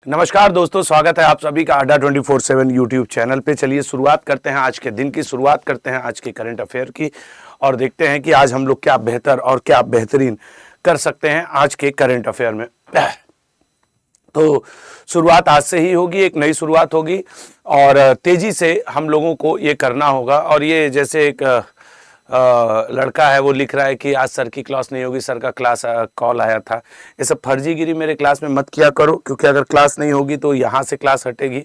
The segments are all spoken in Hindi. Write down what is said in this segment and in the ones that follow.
नमस्कार दोस्तों, स्वागत है आप सभी का अड्डा 24/7 यूट्यूब चैनल पे। चलिए शुरुआत करते हैं आज के दिन की, शुरुआत करते हैं आज के करंट अफेयर की और देखते हैं कि आज हम लोग क्या बेहतर और क्या बेहतरीन कर सकते हैं आज के करंट अफेयर में। तो शुरुआत आज से ही होगी, एक नई शुरुआत होगी और तेजी से हम लोगों को ये करना होगा। और ये जैसे एक लड़का है, वो लिख रहा है कि आज सर की क्लास नहीं होगी, सर का क्लास कॉल आया था। ये सब फर्जीगिरी मेरे क्लास में मत किया करो, क्योंकि अगर क्लास नहीं होगी तो यहाँ से क्लास हटेगी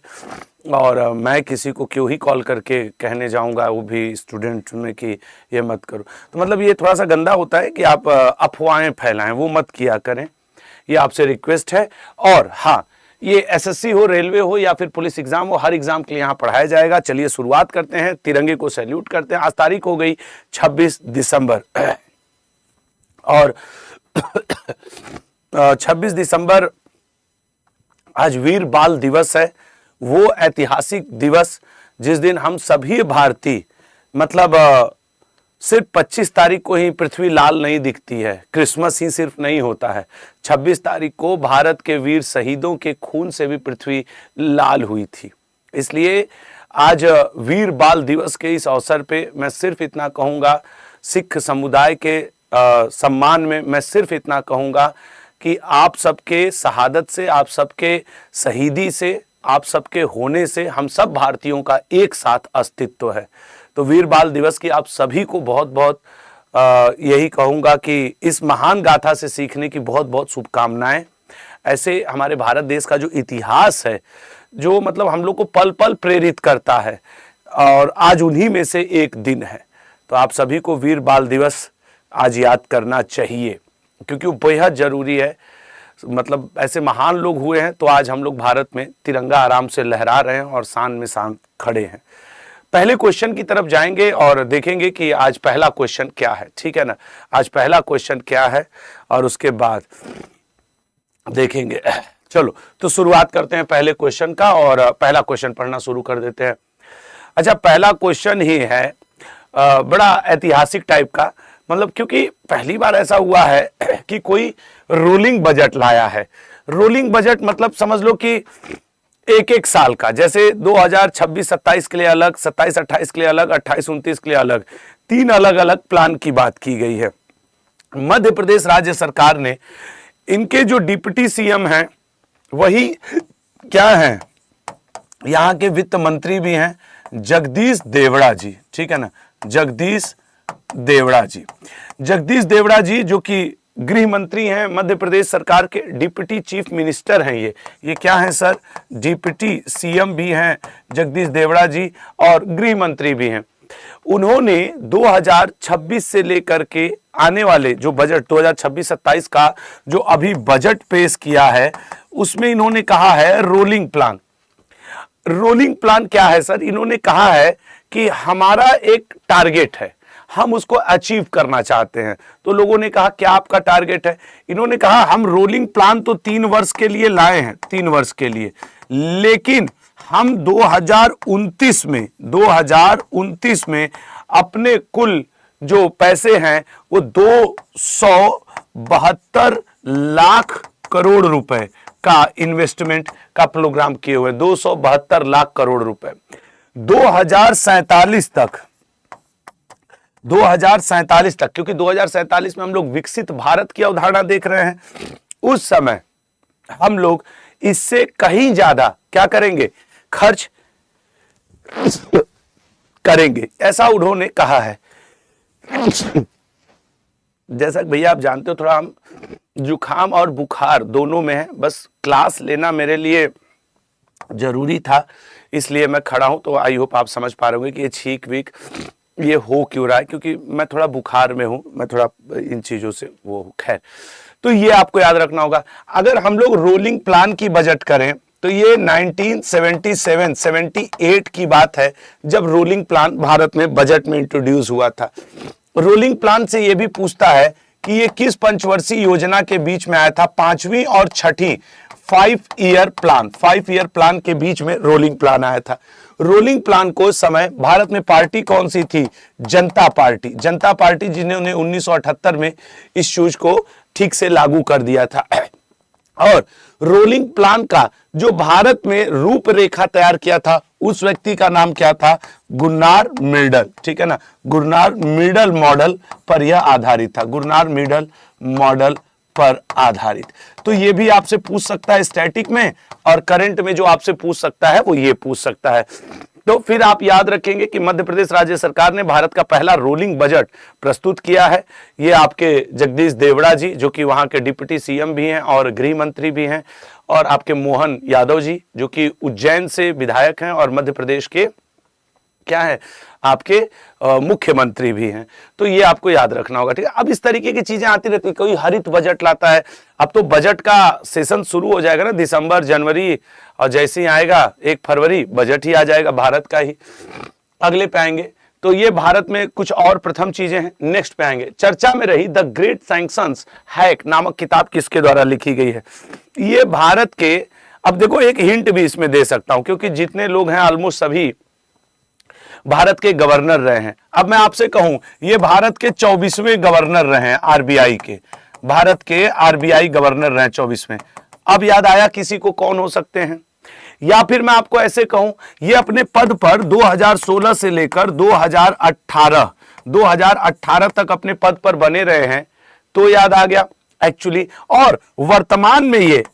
और मैं किसी को क्यों ही कॉल करके कहने जाऊँगा, वो भी स्टूडेंट में, कि ये मत करो। तो मतलब ये थोड़ा सा गंदा होता है कि आप अफवाहें फैलाएं, वो मत किया करें, ये आपसे रिक्वेस्ट है। और हाँ, ये एसएससी हो, रेलवे हो या फिर पुलिस एग्जाम हो, हर एग्जाम के लिए यहाँ पढ़ाया जाएगा। चलिए शुरुआत करते हैं, तिरंगे को सैल्यूट करते हैं। आज तारीख हो गई 26 दिसंबर और 26 दिसंबर आज वीर बाल दिवस है। वो ऐतिहासिक दिवस जिस दिन हम सभी भारतीय, मतलब सिर्फ 25 तारीख को ही पृथ्वी लाल नहीं दिखती है, क्रिसमस ही सिर्फ नहीं होता है। 26 तारीख को भारत के वीर शहीदों के खून से भी पृथ्वी लाल हुई थी। इसलिए आज वीर बाल दिवस के इस अवसर पे मैं सिर्फ इतना कहूँगा, सिख समुदाय के सम्मान में मैं सिर्फ इतना कहूँगा कि आप सबके शहादत से, आप सबके शहीदी से, आप सबके होने से हम सब भारतीयों का एक साथ अस्तित्व है। तो वीर बाल दिवस की आप सभी को बहुत बहुत यही कहूँगा कि इस महान गाथा से सीखने की बहुत बहुत शुभकामनाएं। ऐसे हमारे भारत देश का जो इतिहास है, जो मतलब हम लोग को पल पल प्रेरित करता है, और आज उन्हीं में से एक दिन है। तो आप सभी को वीर बाल दिवस आज याद करना चाहिए, क्योंकि वो बेहद ज़रूरी है। मतलब ऐसे महान लोग हुए हैं तो आज हम लोग भारत में तिरंगा आराम से लहरा रहे हैं और शान में शान खड़े हैं। पहले क्वेश्चन की तरफ जाएंगे और देखेंगे कि आज पहला क्वेश्चन क्या है, ठीक है ना। आज पहला क्वेश्चन क्या है और उसके बाद देखेंगे। चलो तो शुरुआत करते हैं पहले क्वेश्चन का और पहला क्वेश्चन पढ़ना शुरू कर देते हैं। अच्छा, पहला क्वेश्चन ही है बड़ा ऐतिहासिक टाइप का, मतलब क्योंकि पहली बार ऐसा हुआ है कि कोई रोलिंग बजट लाया है। रोलिंग बजट मतलब समझ लो कि एक एक साल का, जैसे 2026-27 के लिए अलग, 27-28 के लिए अलग, 28-29 के लिए अलग, 3 अलग अलग प्लान की बात की गई है। मध्य प्रदेश राज्य सरकार ने, इनके जो डिप्टी सीएम हैं वही क्या हैं, यहाँ के वित्त मंत्री भी हैं, जगदीश देवड़ा जी, ठीक है ना, जगदीश देवड़ा जी। जगदीश देवड़ा जी जो कि गृह मंत्री हैं, मध्य प्रदेश सरकार के डिप्टी चीफ मिनिस्टर हैं। ये क्या है सर, डिप्टी सीएम भी हैं जगदीश देवड़ा जी और गृह मंत्री भी हैं। उन्होंने 2026 से लेकर के आने वाले जो बजट 2026-27 का जो अभी बजट पेश किया है, उसमें इन्होंने कहा है रोलिंग प्लान। रोलिंग प्लान क्या है सर? इन्होंने कहा है कि हमारा एक टारगेट है, हम उसको अचीव करना चाहते हैं। तो लोगों ने कहा क्या आपका टारगेट है? इन्होंने कहा हम रोलिंग प्लान तो 3 वर्ष के लिए लाए हैं, 3 वर्ष के लिए, लेकिन हम 2029 में अपने कुल जो पैसे हैं वो 272 लाख करोड़ रुपए का इन्वेस्टमेंट का प्रोग्राम किए हुए, 272 लाख करोड़ रुपए 2047 तक, क्योंकि 2047 में हम लोग विकसित भारत की अवधारणा देख रहे हैं। उस समय हम लोग इससे कहीं ज्यादा क्या करेंगे, खर्च करेंगे, ऐसा उन्होंने कहा है। जैसा कि भैया आप जानते हो, थोड़ा हम जुखाम और बुखार दोनों में है, बस क्लास लेना मेरे लिए जरूरी था, इसलिए मैं खड़ा हूं। तो आई होप आप समझ पा रहे होंगे कि ये छींक वीक ये हो क्यों रहा है, क्योंकि मैं थोड़ा बुखार में हूं, मैं थोड़ा इन चीजों से वो, खैर। तो ये आपको याद रखना होगा। अगर हम लोग रोलिंग प्लान की बजट करें तो ये 1977-78 की बात है, जब रोलिंग प्लान भारत में बजट में इंट्रोड्यूस हुआ था। रोलिंग प्लान से ये भी पूछता है कि ये किस पंचवर्षीय योजना के बीच में आया था, 5वीं और 6ठी 5 ईयर प्लान के बीच में रोलिंग प्लान आया था। रोलिंग प्लान को समय भारत में पार्टी कौन सी थी? जनता पार्टी जिन्होंने 1978 में इस चीज को ठीक से लागू कर दिया था। और रोलिंग प्लान का जो भारत में रूपरेखा तैयार किया था उस व्यक्ति का नाम क्या था? Gunnar Myrdal. ठीक है ना, गुन्नार मिर्डल मॉडल पर यह आधारित था, गुन्नार मिर्डल मॉडल पर आधारित। तो ये भी आपसे पूछ सकता है स्टैटिक में, और करंट में जो आपसे पूछ सकता है वो ये पूछ सकता है। तो फिर आप याद रखेंगे कि मध्य प्रदेश राज्य सरकार ने भारत का पहला रोलिंग बजट प्रस्तुत किया है। ये आपके जगदीश देवड़ा जी जो कि वहां के डिप्टी सीएम भी हैं और गृह मंत्री भी हैं, और आपके मोहन यादव जी जो कि उज्जैन से विधायक हैं और मध्य प्रदेश के क्या है आपके मुख्यमंत्री भी हैं। तो ये आपको याद रखना होगा। ठीक है, अब इस तरीके की चीजें आती रहती है, कोई हरित बजट लाता है। अब तो बजट का सेशन शुरू हो जाएगा ना, दिसंबर जनवरी, और जैसे ही आएगा 1 फरवरी बजट ही आ जाएगा भारत का ही। अगले पे आएंगे तो ये भारत में कुछ और प्रथम चीजें हैं। नेक्स्ट पे आएंगे, चर्चा में रही द ग्रेट सैंक्शंस हैक नामक किताब किसके द्वारा लिखी गई है? ये भारत के, अब देखो एक हिंट भी इसमें दे सकता हूं क्योंकि जितने लोग हैं ऑलमोस्ट सभी भारत के गवर्नर रहे हैं। अब मैं आपसे कहूं ये भारत के 24वें गवर्नर रहे हैं आरबीआई के, भारत के आरबीआई गवर्नर रहे 24वें। अब याद आया किसी को कौन हो सकते हैं? या फिर मैं आपको ऐसे कहूं ये अपने पद पर 2016 से लेकर 2018 तक अपने पद पर बने रहे हैं, तो याद आ गया एक्चुअली। और वर्तमान में ये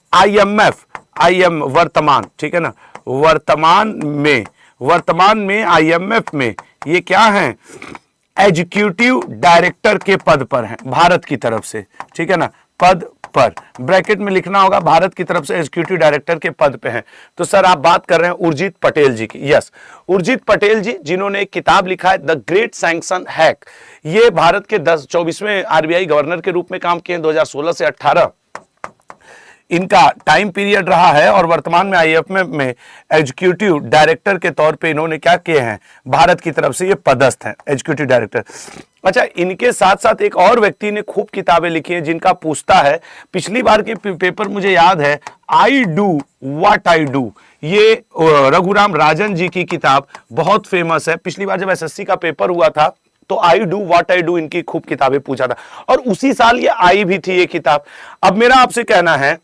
वर्तमान, ठीक है ना, वर्तमान में आईएमएफ में ये क्या हैं? एग्जीक्यूटिव डायरेक्टर के पद पर हैं भारत की तरफ से। ठीक है ना, पद पर ब्रैकेट में लिखना होगा, भारत की तरफ से एग्जीक्यूटिव डायरेक्टर के पद पे हैं। तो सर आप बात कर रहे हैं उर्जित पटेल जी की। यस, उर्जित पटेल जी जिन्होंने एक किताब लिखा है द ग्रेट सैंक्शन हैक। ये भारत के 24वें आरबीआई गवर्नर के रूप में काम किए 2016 से 18 इनका टाइम पीरियड रहा है, और वर्तमान में आईएमएफ में एग्जीक्यूटिव डायरेक्टर के तौर पे इन्होंने क्या किए हैं? भारत की तरफ से ये पदस्थ हैं एग्जीक्यूटिव डायरेक्टर। अच्छा, इनके साथ साथ एक और व्यक्ति ने खूब किताबें लिखी हैं जिनका पूछता है, पिछली बार के पेपर मुझे याद है, I do what I do, ये रघुराम राजन जी की किताब बहुत फेमस है। पिछली बार जब एसएससी का पेपर हुआ था तो I do what I do इनकी खूब किताबें पूछा था, और उसी साल ये आई भी थी ये किताब। अब मेरा आपसे कहना है,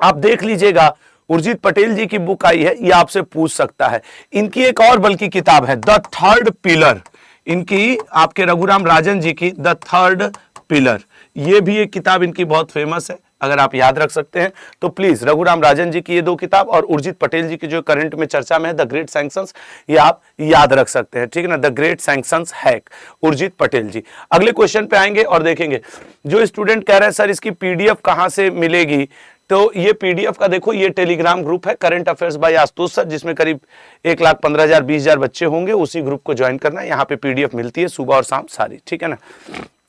आप देख लीजिएगा उर्जित पटेल जी की बुक आई है, ये आपसे पूछ सकता है। इनकी एक और बल्कि किताब है द थर्ड पिलर, इनकी आपके रघुराम राजन जी की द थर्ड पिलर, ये भी एक किताब इनकी बहुत फेमस है। अगर आप याद रख सकते हैं तो प्लीज रघुराम राजन जी की ये 2 किताब और उर्जित पटेल जी की जो करंट में चर्चा में है द ग्रेट सैंक्शंस, ये आप याद रख सकते हैं। ठीक है ना, the great sanctions hack, Urjit Patel ji. अगले क्वेश्चन पे आएंगे और देखेंगे, जो स्टूडेंट कह रहे हैं सर इसकी पीडीएफ कहां से मिलेगी, तो ये पीडीएफ का देखो ये टेलीग्राम ग्रुप है current affairs by Ashutosh sir, जिसमें करीब 1,15,000 20,000 बच्चे होंगे। उसी ग्रुप को ज्वाइन करना है, यहाँ पे पीडीएफ मिलती है सुबह और शाम सारी। ठीक है ना,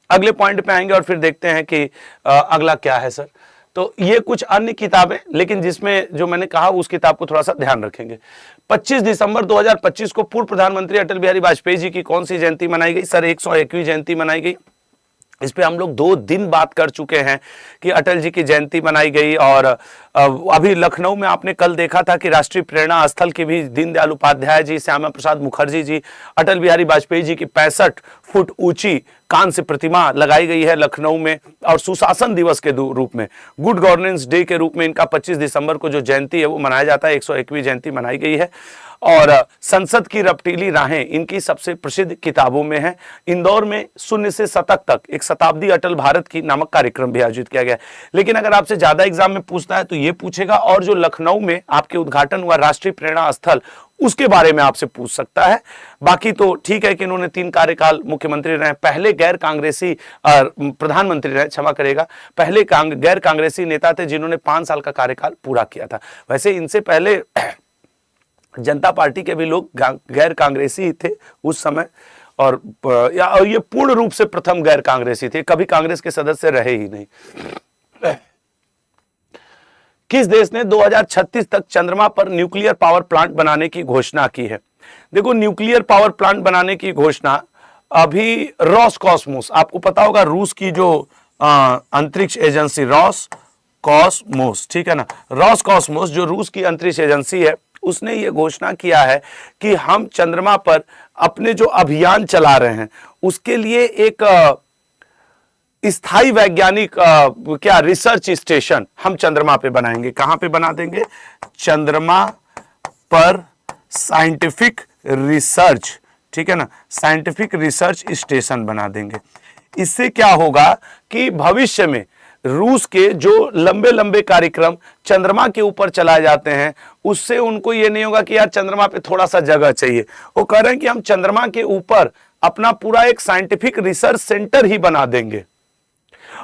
अगले पॉइंट पे आएंगे और फिर देखते हैं कि अगला क्या है सर। तो ये कुछ अन्य किताबें, लेकिन जिसमें जो मैंने कहा उस किताब को थोड़ा सा ध्यान रखेंगे। 25 दिसंबर 2025 को पूर्व प्रधानमंत्री अटल बिहारी वाजपेयी जी की कौन सी जयंती मनाई गई? सर 101वीं जयंती मनाई गई। इस पे हम लोग 2 दिन बात कर चुके हैं कि अटल जी की जयंती मनाई गई, और अभी लखनऊ में आपने कल देखा था कि राष्ट्रीय प्रेरणा स्थल की भी दीनदयाल उपाध्याय जी, श्यामा प्रसाद मुखर्जी जी, अटल बिहारी वाजपेयी जी की 65 फुट ऊंची कांस्य प्रतिमा लगाई गई है लखनऊ में, और सुशासन दिवस के रूप में, गुड गवर्नेंस डे के रूप में इनका 25 दिसंबर को जो जयंती है वो मनाया जाता है। 101वीं जयंती मनाई गई है। और संसद की रपटीली राहें इनकी सबसे प्रसिद्ध किताबों में है। इंदौर में शून्य से शतक तक एक शताब्दी अटल भारत की नामक कार्यक्रम भी आयोजित किया गया। लेकिन अगर आपसे ज्यादा एग्जाम में पूछता है तो ये पूछेगा, और जो लखनऊ में आपके उद्घाटन हुआ राष्ट्रीय प्रेरणा स्थल, उसके बारे में आपसे पूछ सकता है। बाकी तो ठीक है कि इन्होंने 3 कार्यकाल मुख्यमंत्री रहे, पहले गैर कांग्रेसी प्रधानमंत्री रहे, क्षमा करेगा, पहले गैर कांग्रेसी नेता थे जिन्होंने 5 साल का कार्यकाल पूरा किया था। वैसे इनसे पहले जनता पार्टी के भी लोग गैर कांग्रेसी ही थे उस समय, और ये पूर्ण रूप से प्रथम गैर कांग्रेसी थे, कभी कांग्रेस के सदस्य रहे ही नहीं। किस देश ने 2036 तक चंद्रमा पर न्यूक्लियर पावर प्लांट बनाने की घोषणा की है? देखो, न्यूक्लियर पावर प्लांट बनाने की घोषणा अभी रॉसकॉस्मोस, आपको पता होगा रूस की जो अंतरिक्ष एजेंसी रॉसकॉस्मोस, ठीक है ना, रॉसकॉस्मोस जो रूस की अंतरिक्ष एजेंसी है, उसने ये घोषणा किया है कि हम चंद्रमा पर अपने जो अभियान चला रहे हैं उसके लिए एक स्थायी वैज्ञानिक क्या रिसर्च स्टेशन हम चंद्रमा पे बनाएंगे। कहां पे बना देंगे? चंद्रमा पर साइंटिफिक रिसर्च, ठीक है ना, साइंटिफिक रिसर्च स्टेशन बना देंगे। इससे क्या होगा कि भविष्य में रूस के जो लंबे लंबे कार्यक्रम चंद्रमा के ऊपर चलाए जाते हैं, उससे उनको ये नहीं होगा कि यार चंद्रमा पे थोड़ा सा जगह चाहिए। वो कह रहे हैं कि हम चंद्रमा के ऊपर अपना पूरा एक साइंटिफिक रिसर्च सेंटर ही बना देंगे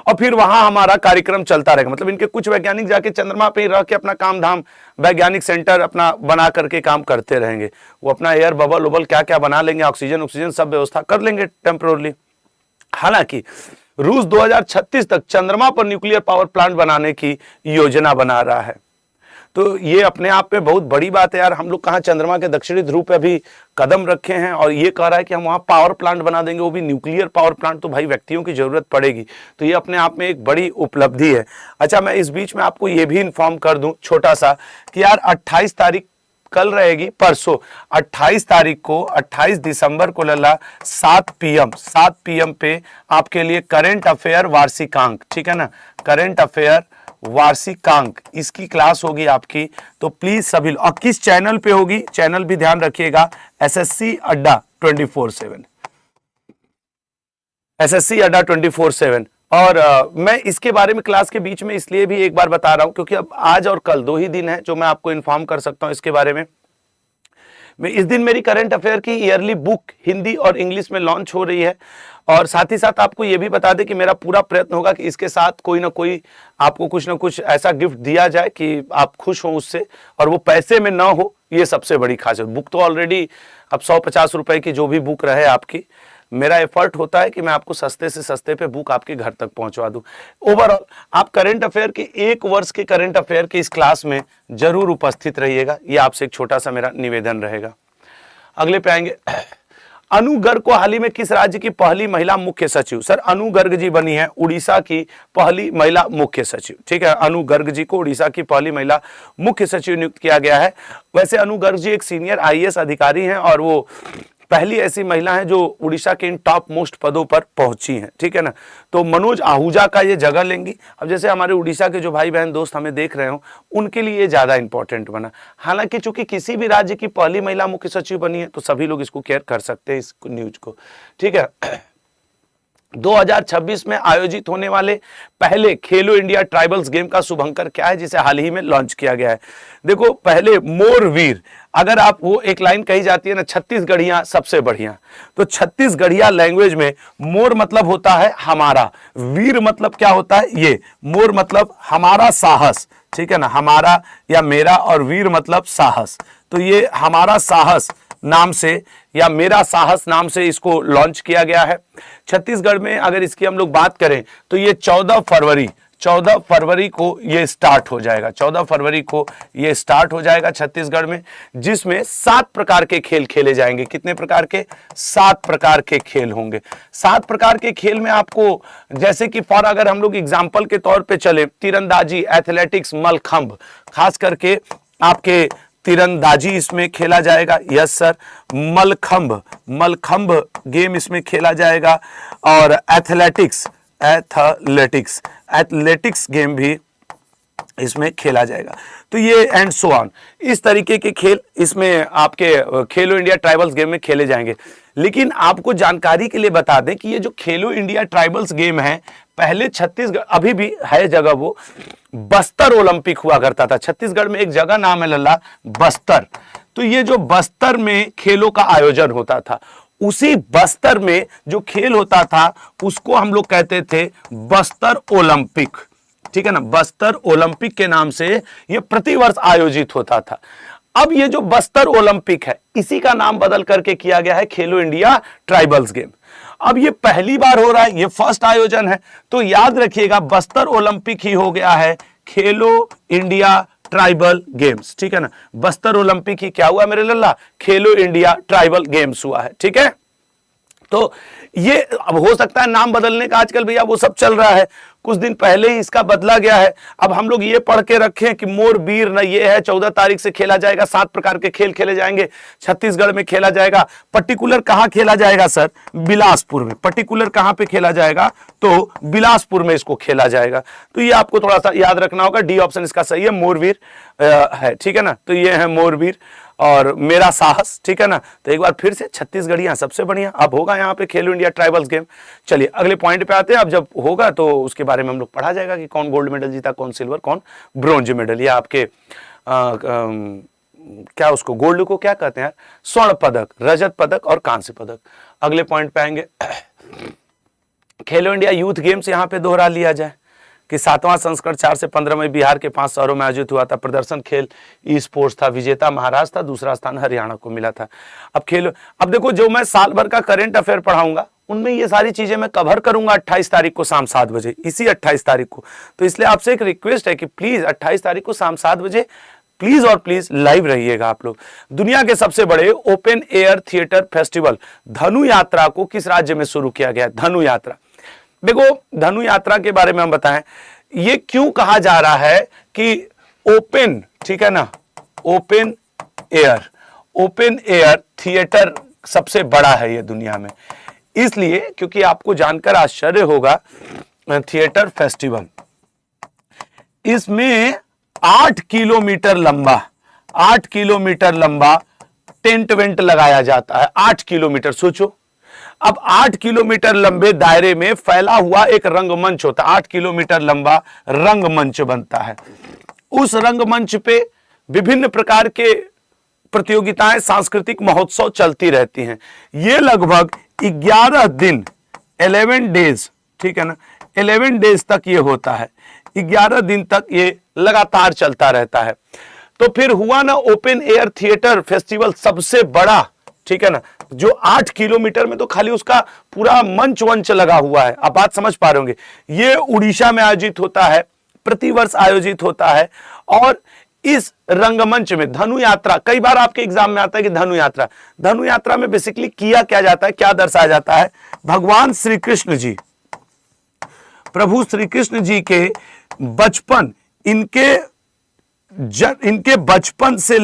और फिर वहां हमारा कार्यक्रम चलता रहेगा। मतलब इनके कुछ वैज्ञानिक जाके चंद्रमा पे रह के अपना काम धाम वैज्ञानिक सेंटर अपना बना करके काम करते रहेंगे। वो अपना एयर बबल उबल क्या क्या बना लेंगे, ऑक्सीजन ऑक्सीजन सब व्यवस्था कर लेंगे टेम्पोरली। हालांकि रूस 2036 तक चंद्रमा पर न्यूक्लियर पावर प्लांट बनाने की योजना बना रहा है। तो ये अपने आप में बहुत बड़ी बात है यार। हम लोग कहाँ चंद्रमा के दक्षिणी ध्रुव पे अभी कदम रखे हैं और ये कह रहा है कि हम वहाँ पावर प्लांट बना देंगे, वो भी न्यूक्लियर पावर प्लांट। तो भाई व्यक्तियों की जरूरत पड़ेगी, तो ये अपने आप में एक बड़ी उपलब्धि है। अच्छा, मैं इस बीच में आपको ये भी इन्फॉर्म कर दूं छोटा सा कि यार 28 तारीख कल रहेगी, परसों 28 तारीख को 28 दिसंबर को लल्ला 7 पीएम पे आपके लिए करंट अफेयर वार्षिकांक, ठीक है ना, करंट अफेयर वार्षिकांक इसकी क्लास होगी आपकी। तो प्लीज सभी, और किस चैनल पे होगी, चैनल भी ध्यान रखिएगा, एसएससी अड्डा 24/7, एसएससी अड्डा 24/7। और मैं इसके बारे में क्लास के बीच में इसलिए भी एक बार बता रहा हूं क्योंकि अब आज और कल 2 ही दिन है जो मैं आपको इन्फॉर्म कर सकता हूं इसके बारे में। इस दिन मेरी करंट अफेयर की ईयरली बुक हिंदी और इंग्लिश में लॉन्च हो रही है। और साथ ही साथ आपको यह भी बता दें कि मेरा पूरा प्रयत्न होगा कि इसके साथ कोई ना कोई आपको कुछ ना कुछ ऐसा गिफ्ट दिया जाए कि आप खुश हो उससे, और वो पैसे में ना हो, ये सबसे बड़ी खासियत। बुक तो ऑलरेडी अब 150 रुपए की जो भी बुक रहे आपकी, मेरा एफर्ट होता है कि मैं आपको सस्ते से सस्ते पे बुक आपके घर तक पहुंचवा दूं। ओवरऑल आप करंट अफेयर के 1 वर्ष के करंट अफेयर की इस क्लास में जरूर उपस्थित रहिएगा, ये आपसे एक छोटा सा मेरा निवेदन रहेगा। अगले पे आएंगे, अनु गर्ग को हाल ही में किस राज्य की पहली महिला मुख्य सचिव? सर अनु गर्ग जी बनी है उड़ीसा की पहली महिला मुख्य सचिव, ठीक है। अनु गर्ग जी को उड़ीसा की पहली महिला मुख्य सचिव नियुक्त किया गया है। वैसे अनु गर्ग जी एक सीनियर आईएएस अधिकारी हैं और वो पहली ऐसी महिला है जो उड़ीसा के इन टॉप मोस्ट पदों पर पहुंची हैं, ठीक है ना। तो मनोज आहूजा का ये जगह लेंगी। अब जैसे हमारे उड़ीसा के जो भाई बहन दोस्त हमें देख रहे हो, उनके लिए ये ज्यादा इंपॉर्टेंट बना। हालांकि चूंकि किसी भी राज्य की पहली महिला मुख्य सचिव बनी है तो सभी लोग इसको केयर कर सकते हैं, इस न्यूज को, ठीक है। 2026 में आयोजित होने वाले पहले खेलो इंडिया ट्राइबल्स गेम का शुभंकर क्या है, जिसे हाल ही में लॉन्च किया गया है? देखो, पहले मोरवीर, अगर आप वो एक लाइन कही जाती है ना, छत्तीसगढ़िया सबसे बढ़िया, तो छत्तीसगढ़िया लैंग्वेज में मोर मतलब होता है हमारा, वीर मतलब क्या होता है, ये मोर मतलब हमारा साहस, ठीक है ना, हमारा या मेरा, और वीर मतलब साहस। तो ये हमारा साहस नाम से या मेरा साहस नाम से इसको लॉन्च किया गया है छत्तीसगढ़ में। अगर इसकी हम लोग बात करें तो ये 14 फरवरी को ये स्टार्ट हो जाएगा, 14 फरवरी को ये स्टार्ट हो जाएगा छत्तीसगढ़ में, जिसमें 7 प्रकार के खेल खेले जाएंगे। कितने प्रकार के? 7 प्रकार के खेल होंगे। 7 प्रकार के खेल में आपको, जैसे कि फॉर अगर हम लोग एग्जाम्पल के तौर पे चले, तीरंदाजी, एथलेटिक्स, मलखंभ, खास करके आपके तीरंदाजी इसमें खेला जाएगा, यस सर। मलखंभ गेम इसमें खेला जाएगा, और एथलेटिक्स गेम भी इसमें खेला जाएगा। तो ये एंड सो ऑन, इस तरीके के खेल इसमें आपके खेलो इंडिया ट्राइबल्स गेम में खेले जाएंगे। लेकिन आपको जानकारी के लिए बता दें कि ये जो खेलो इंडिया ट्राइबल्स गेम है, पहले छत्तीसगढ़, अभी भी है जगह, वो बस्तर ओलंपिक हुआ करता था। छत्तीसगढ़ में एक जगह नाम है लल्ला बस्तर। तो ये जो बस्तर में खेलों का आयोजन होता था, उसी बस्तर में जो खेल होता था उसको हम लोग कहते थे बस्तर ओलंपिक, ठीक है ना। बस्तर ओलंपिक के नाम से ये प्रतिवर्ष आयोजित होता था। अब ये जो बस्तर ओलंपिक है, इसी का नाम बदल करके किया गया है खेलो इंडिया ट्राइबल्स गेम। अब ये पहली बार हो रहा है, ये फर्स्ट आयोजन है, तो याद रखिएगा बस्तर ओलंपिक ही हो गया है खेलो इंडिया ट्राइबल गेम्स, ठीक है ना। बस्तर ओलंपिक ही क्या हुआ मेरे लल्ला? खेलो इंडिया ट्राइबल गेम्स हुआ है, ठीक है। तो ये अब हो सकता है नाम बदलने का आजकल भैया वो सब चल रहा है, कुछ दिन पहले ही इसका बदला गया है। अब हम लोग ये पढ़ के रखें कि मोरबीर न ये है, 14 तारीख से खेला जाएगा, 7 प्रकार के खेल खेले जाएंगे, छत्तीसगढ़ में खेला जाएगा। पर्टिकुलर कहां खेला जाएगा सर? बिलासपुर में। पर्टिकुलर कहां पे खेला जाएगा? तो बिलासपुर में इसको खेला जाएगा। तो ये आपको थोड़ा सा याद रखना होगा। डी ऑप्शन इसका सही है, मोरबीर है, ठीक है ना। तो ये है मोरबीर और मेरा साहस, ठीक है ना। तो एक बार फिर से छत्तीसगढ़ियां सबसे बढ़िया। अब होगा यहाँ पे खेलो इंडिया ट्राइबल्स गेम। चलिए अगले पॉइंट पे आते हैं। अब जब होगा तो उसके बारे में हम लोग पढ़ा जाएगा कि कौन गोल्ड मेडल जीता, कौन सिल्वर, कौन ब्रोंज मेडल। या आपके क्या उसको गोल्ड को क्या कहते हैं? स्वर्ण पदक, रजत पदक और कांस्य पदक। अगले पॉइंट पे आएंगे। खेलो इंडिया यूथ गेम्स यहाँ पे दोहरा लिया जाए कि 7वां संस्करण 4 से 15 में बिहार के 5 शहरों में आयोजित हुआ था। प्रदर्शन खेल ई स्पोर्ट्स था। विजेता महाराष्ट्र था, दूसरा स्थान हरियाणा को मिला था। अब देखो, जो मैं साल भर का करंट अफेयर पढ़ाऊंगा उनमें ये सारी चीजें मैं कवर करूंगा 28 तारीख को शाम 7 बजे, इसी 28 तारीख को। तो इसलिए आपसे एक रिक्वेस्ट है कि प्लीज 28 तारीख को शाम 7 बजे प्लीज और प्लीज लाइव रहिएगा आप लोग। दुनिया के सबसे बड़े ओपन एयर थिएटर फेस्टिवल धनु यात्रा को किस राज्य में शुरू किया गया? धनु यात्रा। देखो, धनु यात्रा के बारे में हम बताएं, ये क्यों कहा जा रहा है कि ओपन, ठीक है ना, ओपन एयर थिएटर सबसे बड़ा है ये दुनिया में। इसलिए क्योंकि आपको जानकर आश्चर्य होगा, थिएटर फेस्टिवल, इसमें 8 किलोमीटर लंबा टेंट वेंट लगाया जाता है। 8 किलोमीटर, सोचो। अब 8 किलोमीटर लंबे दायरे में फैला हुआ एक रंगमंच होता है। 8 किलोमीटर लंबा रंगमंच बनता है। उस रंगमंच पे विभिन्न प्रकार के प्रतियोगिताएं, सांस्कृतिक महोत्सव चलती रहती हैं। ये लगभग 11 दिन, 11 डेज, ठीक है ना, 11 डेज तक ये होता है। 11 दिन तक ये लगातार चलता रहता है। तो फिर हुआ ना ओपन एयर थिएटर फेस्टिवल सबसे बड़ा, ठीक है ना, जो 8 किलोमीटर में तो खाली उसका पूरा मंच वंच लगा हुआ है। आप बात समझ पा रहे होंगे। ये उड़ीसा में आयोजित होता है, प्रतिवर्ष आयोजित होता है। और इस रंगमंच में धनु यात्रा, कई बार आपके एग्जाम में आता है कि धनु यात्रा में बेसिकली किया क्या जाता है, क्या दर्शाया जाता है? भगवान श्री कृष्ण जी, प्रभु श्री कृष्ण जी के बचपन, इनके बचपन से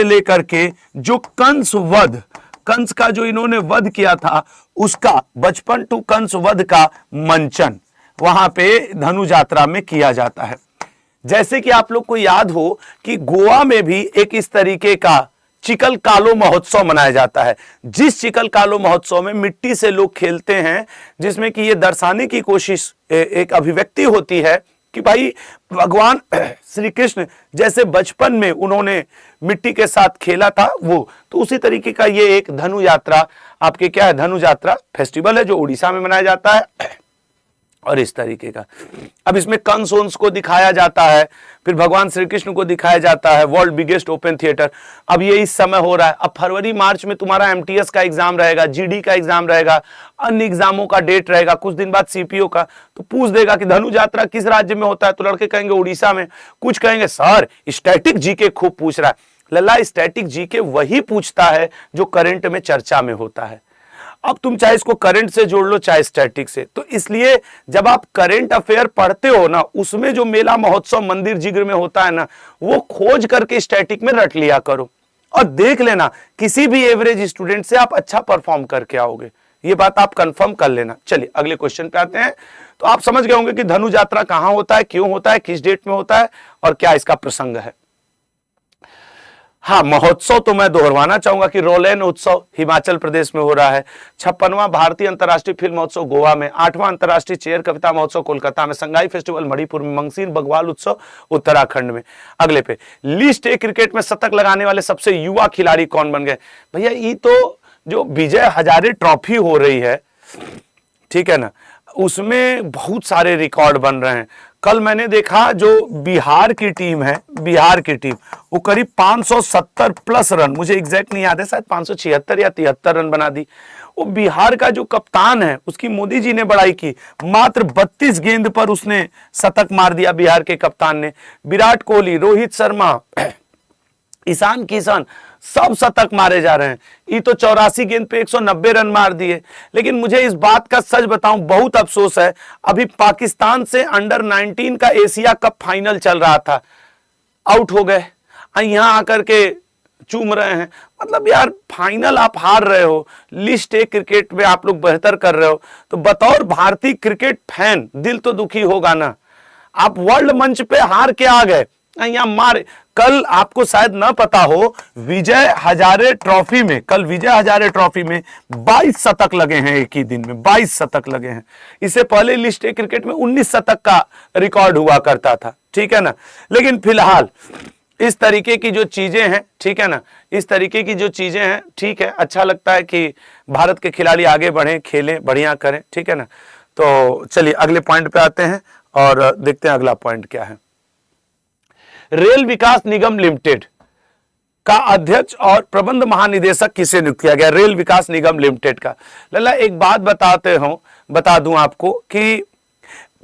लेकर के जो कंस का जो इन्होंने वध किया था, उसका बचपन टू कंस वध का मंचन वहां पे धनु यात्रा में किया जाता है। जैसे कि आप लोग को याद हो कि गोवा में भी एक इस तरीके का चिकल कालो महोत्सव मनाया जाता है। जिस चिकल कालो महोत्सव में मिट्टी से लोग खेलते हैं, जिसमें कि ये दर्शाने की कोशिश, एक अभिव्यक्ति होती है कि भाई भगवान श्री कृष्ण जैसे बचपन में उन्होंने मिट्टी के साथ खेला था वो, तो उसी तरीके का ये एक धनु यात्रा आपके क्या है, धनु यात्रा फेस्टिवल है जो उड़ीसा में मनाया जाता है। और इस तरीके का अब इसमें कंस वंस को दिखाया जाता है, फिर भगवान श्री कृष्ण को दिखाया जाता है। World biggest open theatre. अब ये इस समय हो रहा है। अब फरवरी मार्च में तुम्हारा एमटीएस का एग्जाम रहेगा, जीडी का एग्जाम रहेगा, अन्य एग्जामों का डेट रहेगा, कुछ दिन बाद सीपीओ का। तो पूछ देगा कि धनु यात्रा किस राज्य में होता है, तो लड़के कहेंगे उड़ीसा में। कुछ कहेंगे सर स्टैटिक जीके खूब पूछ रहा है। लल्ला, स्टैटिक जीके वही पूछता है जो करंट में चर्चा में होता है। अब तुम चाहे इसको करंट से जोड़ लो चाहे स्टैटिक से। तो इसलिए जब आप करंट अफेयर पढ़ते हो ना, उसमें जो मेला महोत्सव मंदिर जिग्र में होता है ना, वो खोज करके स्टैटिक में रट लिया करो और देख लेना किसी भी एवरेज स्टूडेंट से आप अच्छा परफॉर्म करके आओगे। ये बात आप कंफर्म कर लेना। चलिए अगले क्वेश्चन पे आते हैं। तो आप समझ गए होंगे कि धनु यात्रा कहां होता है, क्यों होता है, किस डेट में होता है और क्या इसका प्रसंग है। हाँ, महोत्सव तो मैं दोहराना चाहूंगा कि रोलैन उत्सव हिमाचल प्रदेश में हो रहा है। 56वां भारतीय अंतर्राष्ट्रीय फिल्म महोत्सव गोवा में, 8वां अंतर्राष्ट्रीय चेयर कविता महोत्सव कोलकाता में, संगाई फेस्टिवल मणिपुर में, मंगसीर बग्वाल उत्सव उत्तराखंड में। अगले पे लिस्ट ए क्रिकेट में शतक लगाने वाले सबसे युवा खिलाड़ी कौन बन गए? भैया ये तो जो विजय हजारे ट्रॉफी हो रही है, ठीक है ना, उसमें बहुत सारे रिकॉर्ड बन रहे हैं। कल मैंने देखा जो बिहार की टीम है, बिहार की टीम वो करीब 570 प्लस रन, मुझे एग्जैक्ट नहीं याद है, शायद 576 या 73 रन बना दी। वो बिहार का जो कप्तान है उसकी मोदी जी ने बड़ाई की, मात्र 32 गेंद पर उसने शतक मार दिया बिहार के कप्तान ने। विराट कोहली, रोहित शर्मा, ईशान किशन सब शतक मारे जा रहे हैं। ये तो 84 गेंद पे 190 रन मार दिए। लेकिन मुझे इस बात का सच बताऊं, बहुत अफसोस है, अभी पाकिस्तान से अंडर 19 का एशिया कप फाइनल चल रहा था, आउट हो गए, यहां आकर के चूम रहे हैं। मतलब यार, फाइनल आप हार रहे हो, लिस्ट ए क्रिकेट में आप लोग बेहतर कर रहे हो, तो बतौर भारतीय क्रिकेट फैन दिल तो दुखी होगा ना। आप वर्ल्ड मंच पे हार के आ गए, यहाँ मारे। कल आपको शायद ना पता हो, विजय हजारे ट्रॉफी में, कल विजय हजारे ट्रॉफी में 22 शतक लगे हैं एक ही दिन में, 22 शतक लगे हैं। इससे पहले लिस्ट ए क्रिकेट में 19 शतक का रिकॉर्ड हुआ करता था, ठीक है ना। लेकिन फिलहाल इस तरीके की जो चीजें हैं, ठीक है ना, इस तरीके की जो चीजें हैं, ठीक है, अच्छा लगता है कि भारत के खिलाड़ी आगे बढ़े, खेलें, बढ़िया करें, ठीक है ना। तो चलिए अगले पॉइंट पे आते हैं और देखते हैं अगला पॉइंट क्या है। रेल विकास निगम लिमिटेड का अध्यक्ष और प्रबंध महानिदेशक किसे नियुक्त किया गया? रेल विकास निगम लिमिटेड का। लल्ला एक बात बता दूं आपको कि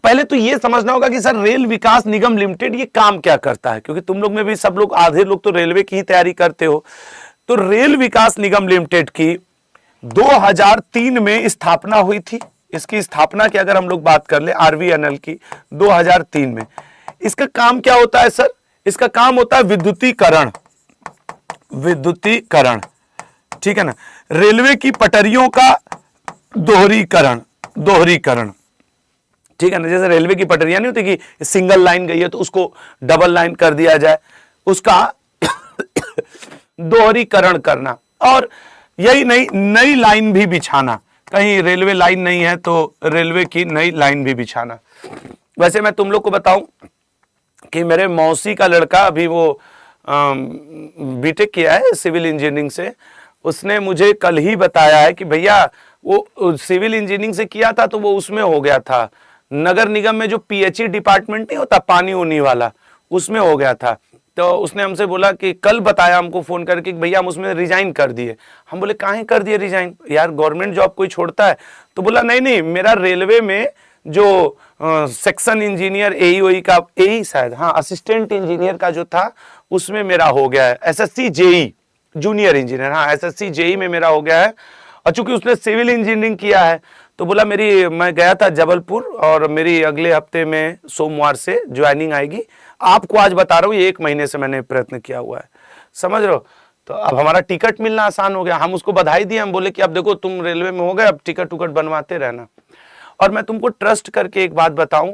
पहले तो ये समझना होगा कि सर रेल विकास निगम लिमिटेड ये काम क्या करता है, क्योंकि तुम लोग में भी सब लोग, आधे लोग तो रेलवे की ही तैयारी करते हो। तो रेल विकास निगम लिमिटेड की 2003 में स्थापना हुई थी। इसकी स्थापना की अगर हम लोग बात कर ले, RVNL की 2003 में। इसका काम क्या होता है सर? इसका काम होता है विद्युतीकरण, ठीक है ना, रेलवे की पटरियों का दोहरीकरण, ठीक है ना। जैसे रेलवे की पटरियां नहीं होती कि सिंगल लाइन गई है तो उसको डबल लाइन कर दिया जाए, उसका दोहरीकरण करना। और यही नहीं, नई लाइन भी बिछाना, कहीं रेलवे लाइन नहीं है तो रेलवे की नई लाइन भी बिछाना। वैसे मैं तुम लोग को बताऊं कि मेरे मौसी का लड़का अभी वो बीटेक किया है सिविल इंजीनियरिंग से। उसने मुझे कल ही बताया है कि भैया वो सिविल इंजीनियरिंग से किया था तो वो उसमें हो गया था, नगर निगम में जो PHE डिपार्टमेंट नहीं होता पानी उनी वाला, उसमें हो गया था। तो उसने हमसे बोला कि कल बताया हमको फोन करके कि भैया हम उसमें रिजाइन कर दिए। हम बोले काहे कर दिए रिजाइन यार, गवर्नमेंट जॉब कोई छोड़ता है? तो बोला नहीं, मेरा रेलवे में जो सेक्शन इंजीनियर AE का, AE शायद, हाँ, असिस्टेंट इंजीनियर का जो था उसमें मेरा हो गया है। SSC JE जूनियर इंजीनियर, हाँ, SSC JE में मेरा हो गया है। और चूंकि उसने सिविल इंजीनियरिंग किया है तो बोला मैं गया था जबलपुर और मेरी अगले हफ्ते में सोमवार से ज्वाइनिंग आएगी। आपको आज बता रहा हूँ, ये 1 महीने से मैंने प्रयत्न किया हुआ है, समझ रहे हो। तो अब हमारा टिकट मिलना आसान हो गया। हम उसको बधाई दिए, हम बोले कि अब देखो तुम रेलवे में हो गए, अब टिकट बनवाते रहना। और मैं तुमको ट्रस्ट करके एक बात बताऊं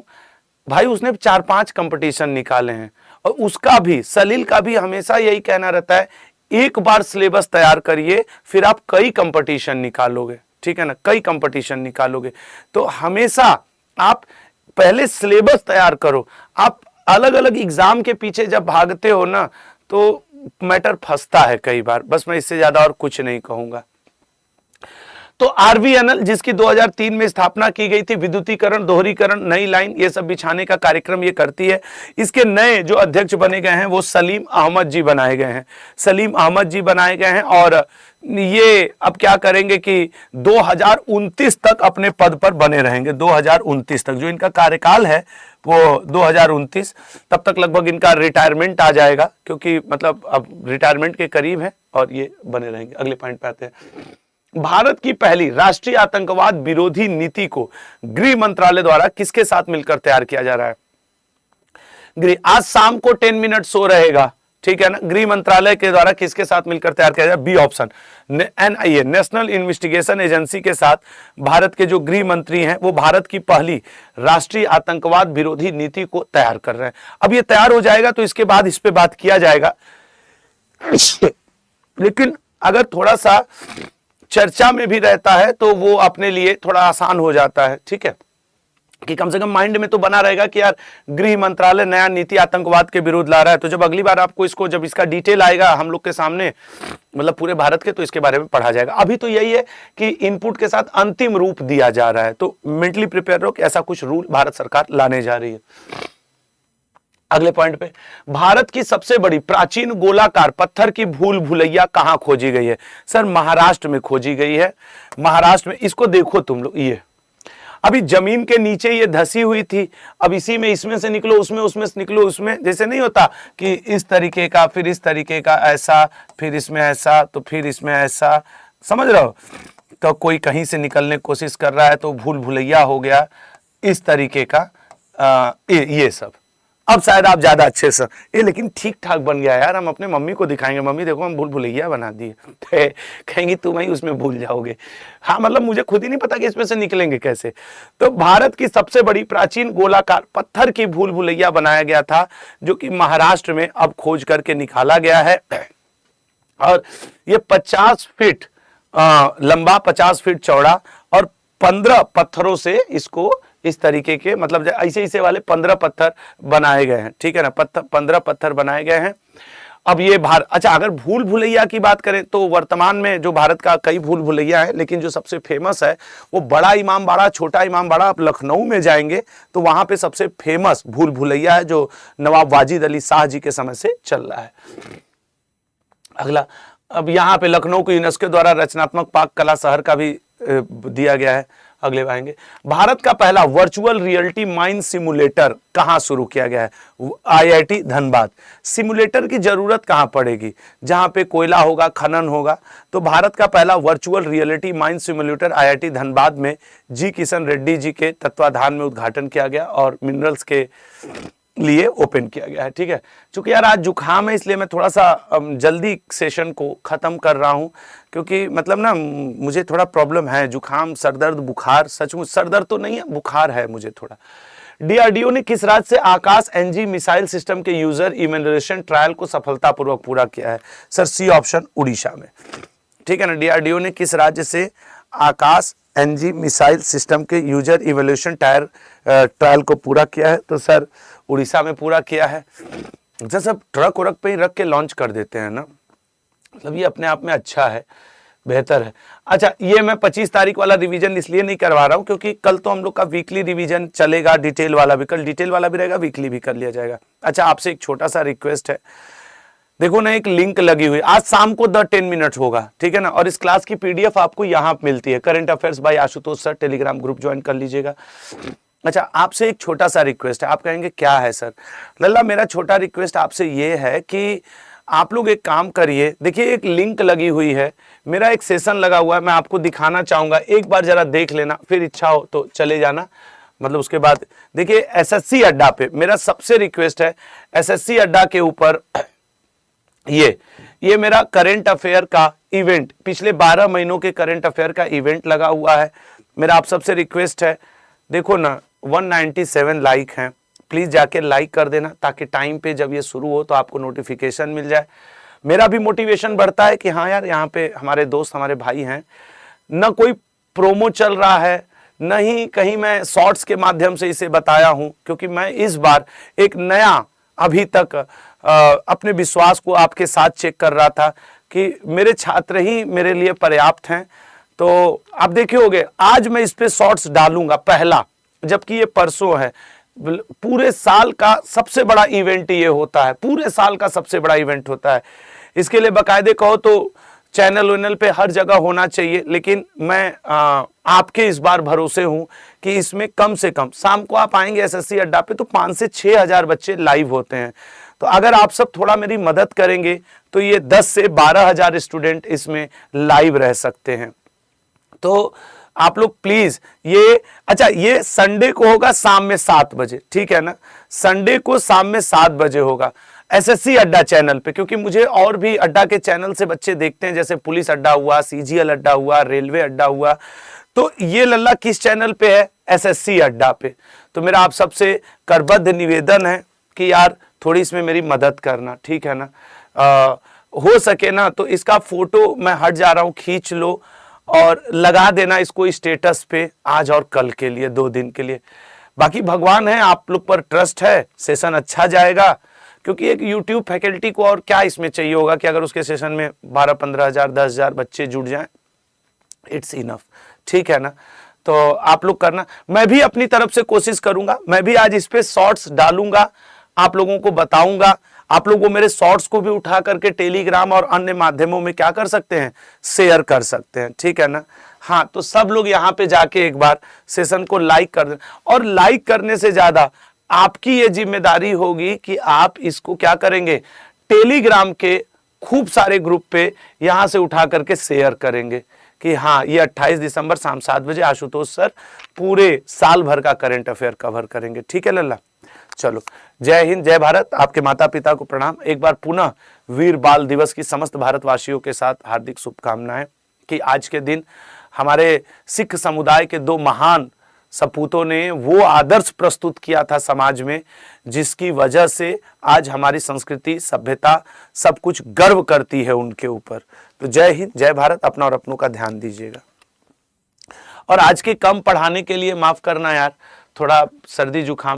भाई, उसने 4-5 कंपटीशन निकाले हैं और उसका भी, सलील का भी हमेशा यही कहना रहता है, एक बार सिलेबस तैयार करिए फिर आप कई कंपटीशन निकालोगे, ठीक है ना, कई कंपटीशन निकालोगे। तो हमेशा आप पहले सिलेबस तैयार करो। आप अलग अलग एग्जाम के पीछे जब भागते हो ना तो मैटर फंसता है कई बार। बस मैं इससे ज्यादा और कुछ नहीं कहूंगा। तो RVNL जिसकी 2003 में स्थापना की गई थी, विद्युतीकरण, दोहरीकरण, नई लाइन, ये सब बिछाने का कार्यक्रम ये करती है। इसके नए जो अध्यक्ष बने गए हैं वो सलीम अहमद जी बनाए गए हैं। और ये अब क्या करेंगे कि 2029 तक अपने पद पर बने रहेंगे। 2029 तक जो इनका कार्यकाल है वो 2029, तब तक लगभग इनका रिटायरमेंट आ जाएगा, क्योंकि मतलब अब रिटायरमेंट के करीब है और ये बने रहेंगे। अगले पॉइंट पे आते हैं। भारत की पहली राष्ट्रीय आतंकवाद विरोधी नीति को गृह मंत्रालय द्वारा किसके साथ मिलकर तैयार किया जा रहा है? आज शाम को 10 मिनट शो रहेगा, ठीक है ना। गृह मंत्रालय के द्वारा किसके साथ मिलकर तैयार किया जाए? B option, NIA, national investigation agency के साथ भारत के जो गृह मंत्री हैं वो भारत की पहली राष्ट्रीय आतंकवाद विरोधी नीति को तैयार कर रहे हैं। अब ये तैयार हो जाएगा तो इसके बाद इस पे बात किया जाएगा। लेकिन अगर थोड़ा सा चर्चा में भी रहता है तो वो अपने लिए थोड़ा आसान हो जाता है, ठीक है, कि कम से कम माइंड में तो बना रहेगा कि यार गृह मंत्रालय नया नीति आतंकवाद के विरुद्ध ला रहा है। तो जब अगली बार आपको इसको, जब इसका डिटेल आएगा हम लोग के सामने, मतलब पूरे भारत के, तो इसके बारे में पढ़ा जाएगा। अभी तो यही है कि इनपुट के साथ अंतिम रूप दिया जा रहा है, तो मेंटली प्रिपेयर रहो कि ऐसा कुछ रूल भारत सरकार लाने जा रही है। अगले पॉइंट पे, भारत की सबसे बड़ी प्राचीन गोलाकार पत्थर की भूल भुलैया कहां खोजी गई है? सर महाराष्ट्र में खोजी गई है। महाराष्ट्र में, इसको देखो तुम लोग, ये अभी जमीन के नीचे ये धसी हुई थी, अब इसी में इसमें से निकलो उसमें, उसमें से निकलो उसमें, जैसे नहीं होता कि इस तरीके का, फिर इस तरीके का, ऐसा, फिर इसमें ऐसा, तो फिर इसमें ऐसा, समझ रहे हो। तो कोई कहीं से निकलने की कोशिश कर रहा है तो भूल भुलैया हो गया, इस तरीके का ये सब। अब शायद आप ज्यादा अच्छे से ये, लेकिन ठीक ठाक बन गया यार। हम अपने मम्मी को दिखाएंगे, मम्मी देखो हम भूल भुलैया बना दिए। कहेंगी तुम ही उसमें भूल जाओगे। हाँ मतलब मुझे खुद ही नहीं पता कि इसमें से निकलेंगे कैसे। तो भारत की सबसे बड़ी प्राचीन गोलाकार पत्थर की भूल भुलैया बनाया गया था, जो कि महाराष्ट्र में अब खोज करके निकाला गया है। और ये 50 फीट लंबा, 50 फीट चौड़ा और 15 पत्थरों से इसको इस तरीके के, मतलब ऐसे ऐसे वाले 15 पत्थर बनाए गए हैं, ठीक है ना। 15 पत्थर बनाए गए हैं। अब ये अच्छा, अगर भूल भुलैया की बात करें तो वर्तमान में जो भारत का कई भूल भुलैया है, लेकिन जो सबसे फेमस है वो बड़ा इमामबाड़ा, छोटा इमामबाड़ा। आप लखनऊ में जाएंगे तो वहां पे सबसे फेमस भूल भुलैया है, जो नवाब वाजिद अली शाह जी के समय से चल रहा है। अगला, अब यहाँ पे लखनऊ को यूनेस्को द्वारा रचनात्मक पाक कला शहर का भी दिया गया है। अगले आएंगे, भारत का पहला वर्चुअल रियलिटी माइन सिमुलेटर कहाँ शुरू किया गया है? IIT धनबाद। सिमुलेटर की जरूरत कहाँ पड़ेगी? जहाँ पे कोयला होगा, खनन होगा। तो भारत का पहला virtual reality mine simulator IIT Dhanbad में जी किशन रेड्डी जी के तत्वाधान में उद्घाटन किया गया और मिनरल्स के लिए ओपन किया गया है, ठीक है। चूंकि यार आज जुकाम है, इसलिए मैं थोड़ा सा जल्दी सेशन को खत्म कर रहा हूं, क्योंकि मतलब ना मुझे थोड़ा प्रॉब्लम है, जुकाम, सरदर्द, बुखार। सचमुच सरदर्द तो नहीं है, बुखार है मुझे थोड़ा। DRDO ने किस राज्य से आकाश NG मिसाइल सिस्टम के यूजर इवेल्युएशन ट्रायल को सफलतापूर्वक पूरा किया है? सर सी ऑप्शन, उड़ीसा में, ठीक है ना। DRDO ने किस राज्य से आकाश NG मिसाइल सिस्टम के यूजर इवेल्युएशन ट्रायल को पूरा किया है? तो सर उड़ीसा में पूरा किया है। जैसे ट्रक वरक पे ही रख के लॉन्च कर देते हैं ना, मतलब ये अपने आप में अच्छा है, बेहतर है। अच्छा, ये मैं 25 तारीख वाला रिवीजन इसलिए नहीं करवा रहा हूँ क्योंकि कल तो हम लोग का वीकली रिवीजन चलेगा, डिटेल वाला भी, कल डिटेल वाला भी रहेगा, वीकली भी कर लिया जाएगा। अच्छा, आपसे एक छोटा सा रिक्वेस्ट है, देखो ना एक लिंक लगी हुई, आज शाम को 10 मिनट होगा, ठीक है ना। और इस क्लास की PDF आपको यहाँ मिलती है, current affairs by Ashutosh sir, Telegram group join कर लीजिएगा। अच्छा, आपसे एक छोटा सा रिक्वेस्ट है। आप कहेंगे क्या है सर? लल्ला, मेरा छोटा रिक्वेस्ट आपसे ये है कि आप लोग एक काम करिए, देखिए एक लिंक लगी हुई है, मेरा एक सेशन लगा हुआ है, मैं आपको दिखाना चाहूंगा, एक बार जरा देख लेना, फिर इच्छा हो तो चले जाना। मतलब उसके बाद देखिए SSC अड्डा पे मेरा सबसे रिक्वेस्ट है, SSC अड्डा के ऊपर ये मेरा करंट अफेयर का इवेंट, पिछले 12 महीनों के करंट अफेयर का इवेंट लगा हुआ है। मेरा आप सबसे रिक्वेस्ट है, देखो ना 197 लाइक हैं, प्लीज जाके लाइक कर देना ताकि टाइम पे जब ये शुरू हो तो आपको नोटिफिकेशन मिल जाए। मेरा भी मोटिवेशन बढ़ता है कि हाँ यार यहाँ पे हमारे दोस्त, हमारे भाई हैं। न कोई प्रोमो चल रहा है, न ही कहीं मैं शॉर्ट्स के माध्यम से इसे बताया हूं, क्योंकि मैं इस बार एक नया, अभी तक अपने विश्वास को आपके साथ चेक कर रहा था कि मेरे छात्र ही मेरे लिए पर्याप्त हैं। तो आप देखे होंगे आज मैं इस पे शॉर्ट्स डालूंगा पहला, जबकि ये परसों है। पूरे साल का सबसे बड़ा इवेंट ये होता है, पूरे साल का सबसे बड़ा इवेंट होता है। इसके लिए बाकायदे कहो तो चैनल वैनल पे हर जगह होना चाहिए, लेकिन मैं आपके इस बार भरोसे हूं कि इसमें कम से कम शाम को आप आएंगे SSC अड्डा पे तो 5 से 6 हजार बच्चे लाइव होते हैं। तो अगर आप सब थोड़ा मेरी मदद करेंगे तो ये 10 से 12 हजार स्टूडेंट इसमें लाइव रह सकते हैं। तो आप लोग प्लीज अच्छा, ये संडे को होगा शाम में 7 बजे, ठीक है ना। संडे को शाम में 7 बजे होगा SSC अड्डा चैनल पे, क्योंकि मुझे और भी अड्डा के चैनल से बच्चे देखते हैं, जैसे पुलिस अड्डा हुआ, CGL अड्डा हुआ, रेलवे अड्डा हुआ। तो ये लल्ला किस चैनल पे है? SSC अड्डा पे। तो मेरा आप सबसे करबद्ध निवेदन है कि यार थोड़ी इसमें मेरी मदद करना, ठीक है ना। हो सके ना तो इसका फोटो मैं हट जा रहा हूं, खींच लो और लगा देना इसको स्टेटस पे, आज और कल के लिए, 2 दिन के लिए। बाकी भगवान है, आप लोग पर ट्रस्ट है, सेशन अच्छा जाएगा। क्योंकि एक YouTube फैकल्टी को और क्या इसमें चाहिए होगा कि अगर उसके सेशन में 12-15 हजार, 10 हजार बच्चे जुड़ जाएं, इट्स इनफ, ठीक है ना। तो आप लोग करना, मैं भी अपनी तरफ से कोशिश करूंगा, मैं भी आज इस पे शॉर्ट्स डालूंगा, आप लोगों को बताऊंगा। आप लोग वो मेरे शॉर्ट्स को भी उठा करके टेलीग्राम और अन्य माध्यमों में क्या कर सकते हैं, शेयर कर सकते हैं, ठीक है ना। हाँ, तो सब लोग यहाँ पे जाके एक बार सेशन को लाइक कर दें, और लाइक करने से ज्यादा आपकी ये जिम्मेदारी होगी कि आप इसको क्या करेंगे, टेलीग्राम के खूब सारे ग्रुप पे यहां से उठा करके शेयर करेंगे कि हाँ, ये 28 दिसंबर शाम 7 बजे आशुतोष सर पूरे साल भर का करंट अफेयर कवर करेंगे, ठीक है लल्ला। चलो, जय हिंद, जय भारत। आपके माता पिता को प्रणाम। एक बार पुनः वीर बाल दिवस की समस्त भारतवासियों के साथ हार्दिक शुभकामनाएं कि आज के दिन हमारे सिख समुदाय के दो महान सपूतों ने वो आदर्श प्रस्तुत किया था समाज में, जिसकी वजह से आज हमारी संस्कृति, सभ्यता सब कुछ गर्व करती है उनके ऊपर। तो जय हिंद, जय भारत। अपना और अपनों का ध्यान दीजिएगा। और आज के कम पढ़ाने के लिए माफ करना यार, थोड़ा सर्दी जुकाम